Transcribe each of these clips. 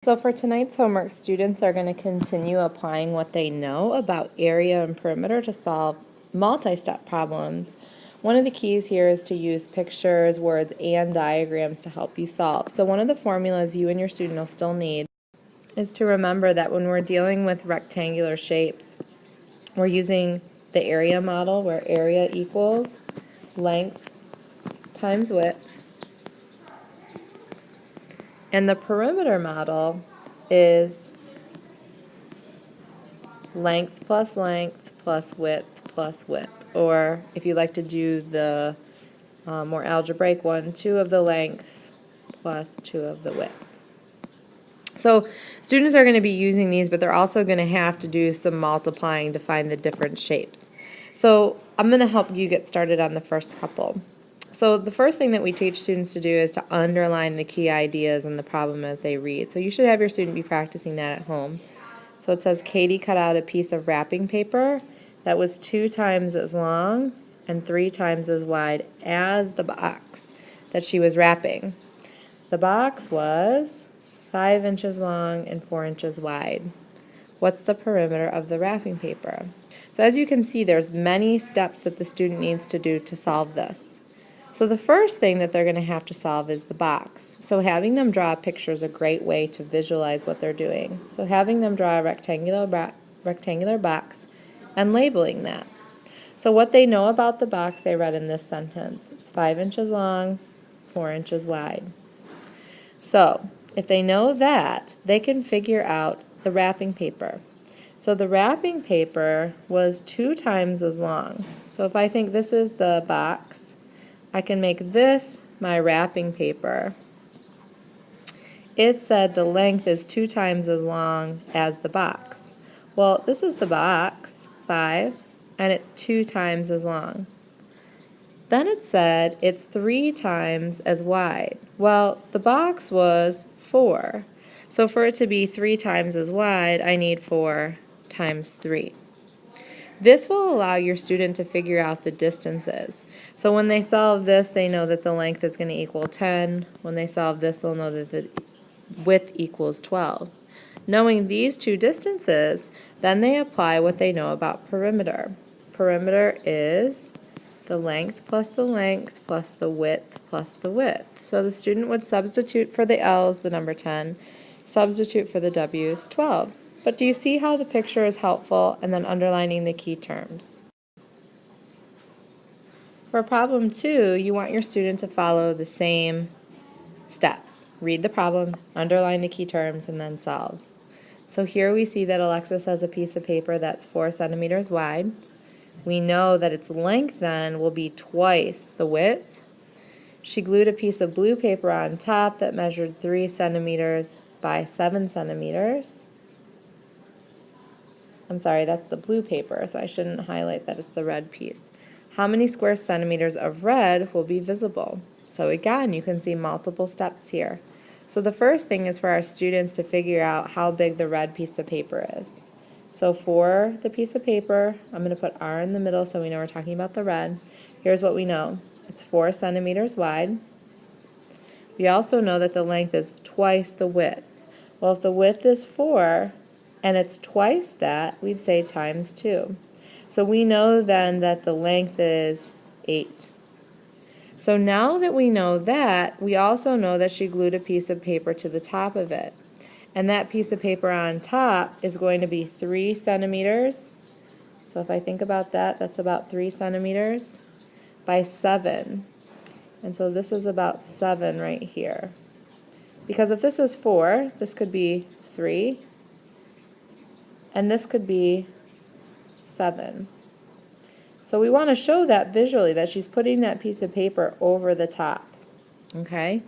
So for tonight's homework, students are going to continue applying what they know about area and perimeter to solve multi-step problems. One of the keys here is to use pictures, words, and diagrams to help you solve. So one of the formulas you and your student will still need is to remember that when we're dealing with rectangular shapes, we're using the area model where area equals length times width. And the perimeter model is length plus width plus width. Or if you like to do the more algebraic one, 2 of the length plus 2 of the width. So students are going to be using these, but they're also going to have to do some multiplying to find the different shapes. So I'm going to help you get started on the first couple. So the first thing that we teach students to do is to underline the key ideas in the problem as they read. So you should have your student be practicing that at home. So it says Katie cut out a piece of wrapping paper that was 2 times as long and 3 times as wide as the box that she was wrapping. The box was 5 inches long and 4 inches wide. What's the perimeter of the wrapping paper? So as you can see, there's many steps that the student needs to do to solve this. So the first thing that they're going to have to solve is the box. So having them draw a picture is a great way to visualize what they're doing. So having them draw a rectangular box and labeling that. So what they know about the box they read in this sentence. It's 5 inches long, 4 inches wide. So if they know that, they can figure out the wrapping paper. So the wrapping paper was 2 times as long. So if I think this is the box, I can make this my wrapping paper. It said the length is 2 times as long as the box. Well, this is the box, 5, and it's 2 times as long. Then it said it's 3 times as wide. Well, the box was 4. So for it to be 3 times as wide, I need 4 times 3. This will allow your student to figure out the distances. So when they solve this, they know that the length is going to equal 10. When they solve this, they'll know that the width equals 12. Knowing these two distances, then they apply what they know about perimeter. Perimeter is the length plus the length plus the width plus the width. So the student would substitute for the L's, the number 10, substitute for the W's, 12. But do you see how the picture is helpful and then underlining the key terms? For problem 2, you want your student to follow the same steps. Read the problem, underline the key terms, and then solve. So here we see that Alexis has a piece of paper that's 4 centimeters wide. We know that its length then will be twice the width. She glued a piece of blue paper on top that measured 3 centimeters by 7 centimeters. I'm sorry, that's the blue paper, so I shouldn't highlight that it's the red piece. How many square centimeters of red will be visible? So again, you can see multiple steps here. So the first thing is for our students to figure out how big the red piece of paper is. So for the piece of paper, I'm going to put R in the middle so we know we're talking about the red. Here's what we know. It's 4 centimeters wide. We also know that the length is twice the width. Well, if the width is 4, and it's twice that, we'd say times 2. So we know then that the length is 8. So now that we know that, we also know that she glued a piece of paper to the top of it. And that piece of paper on top is going to be 3 centimeters. So if I think about that, that's about 3 centimeters by 7. And so this is about 7 right here. Because if this is 4, this could be 3. And this could be 7. So we want to show that visually, that she's putting that piece of paper over the top. Okay?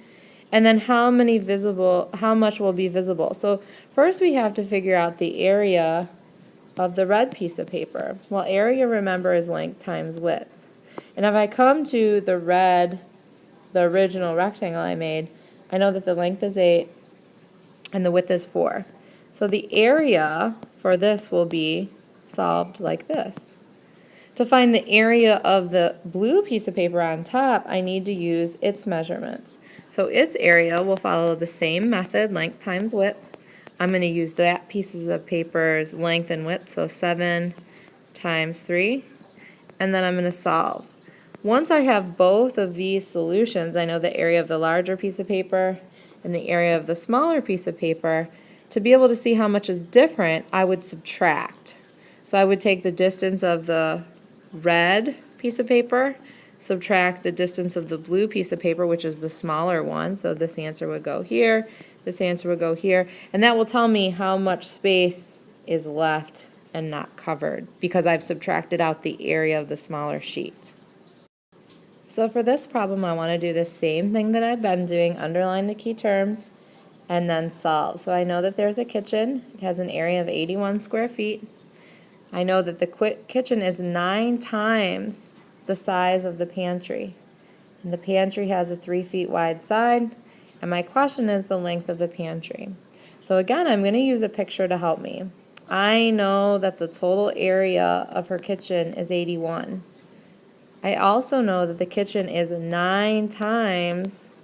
And then how much will be visible? So first we have to figure out the area of the red piece of paper. Well, area, remember, is length times width. And if I come to the red, the original rectangle I made, I know that the length is 8 and the width is 4. So the area for this will be solved like this. To find the area of the blue piece of paper on top, I need to use its measurements. So its area will follow the same method, length times width. I'm going to use that pieces of paper's length and width, so 7 times 3, and then I'm going to solve. Once I have both of these solutions, I know the area of the larger piece of paper and the area of the smaller piece of paper. To be able to see how much is different, I would subtract. So I would take the distance of the red piece of paper, subtract the distance of the blue piece of paper, which is the smaller one, so this answer would go here, this answer would go here, and that will tell me how much space is left and not covered because I've subtracted out the area of the smaller sheet. So for this problem, I want to do the same thing that I've been doing, underline the key terms, and then solve. So I know that there's a kitchen. It has an area of 81 square feet. I know that the kitchen is 9 times the size of the pantry. And the pantry has a 3 feet wide side, and my question is the length of the pantry. So again, I'm going to use a picture to help me. I know that the total area of her kitchen is 81. I also know that the kitchen is 9 times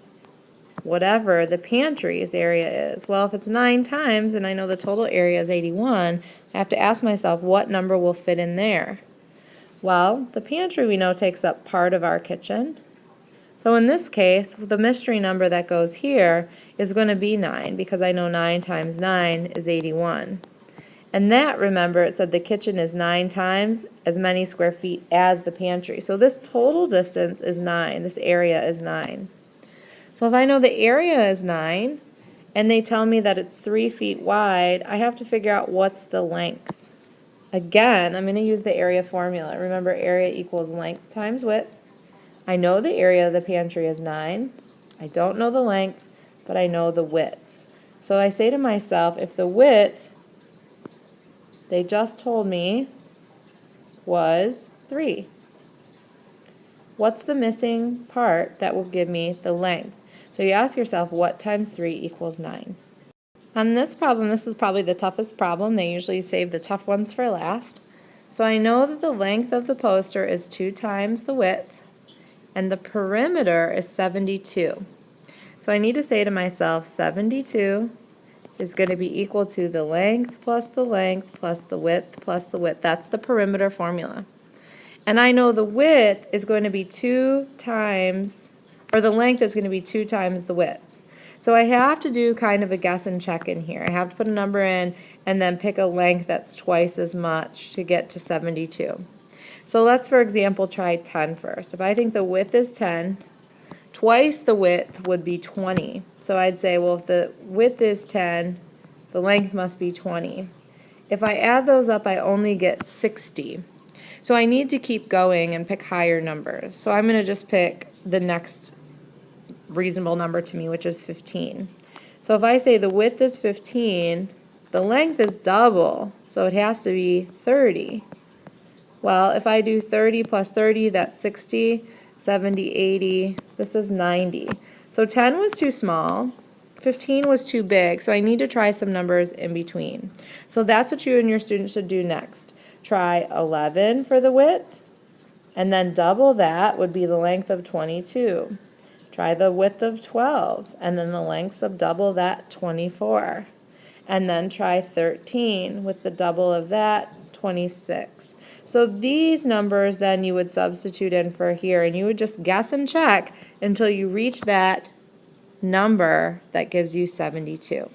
whatever the pantry's area is. Well, if it's 9 times and I know the total area is 81, I have to ask myself what number will fit in there. Well, the pantry we know takes up part of our kitchen. So in this case, the mystery number that goes here is going to be 9 because I know 9 times 9 is 81. And that, remember, it said the kitchen is 9 times as many square feet as the pantry. So this total distance is 9. This area is 9. So if I know the area is 9, and they tell me that it's 3 feet wide, I have to figure out what's the length. Again, I'm going to use the area formula. Remember, area equals length times width. I know the area of the pantry is 9. I don't know the length, but I know the width. So I say to myself, if the width they just told me was 3. What's the missing part that will give me the length? So you ask yourself, what times 3 equals 9? On this problem, this is probably the toughest problem. They usually save the tough ones for last. So I know that the length of the poster is 2 times the width, and the perimeter is 72. So I need to say to myself, 72 is going to be equal to the length plus the length plus the width plus the width. That's the perimeter formula. And I know the width is going to be 2 times, or the length is going to be 2 times the width. So I have to do kind of a guess and check in here. I have to put a number in and then pick a length that's twice as much to get to 72. So let's, for example, try 10 first. If I think the width is 10, twice the width would be 20. So I'd say, well, if the width is 10, the length must be 20. If I add those up, I only get 60. So I need to keep going and pick higher numbers. So I'm going to just pick the next reasonable number to me, which is 15. So if I say the width is 15, the length is double, so it has to be 30. Well, if I do 30 plus 30, that's 60. 70, 80, this is 90. So 10 was too small, 15 was too big, so I need to try some numbers in between. So that's what you and your students should do next. Try 11 for the width, and then double that would be the length of 22. Try the width of 12, and then the length of double that, 24. And then try 13 with the double of that, 26. So these numbers then you would substitute in for here, and you would just guess and check until you reach that number that gives you 72.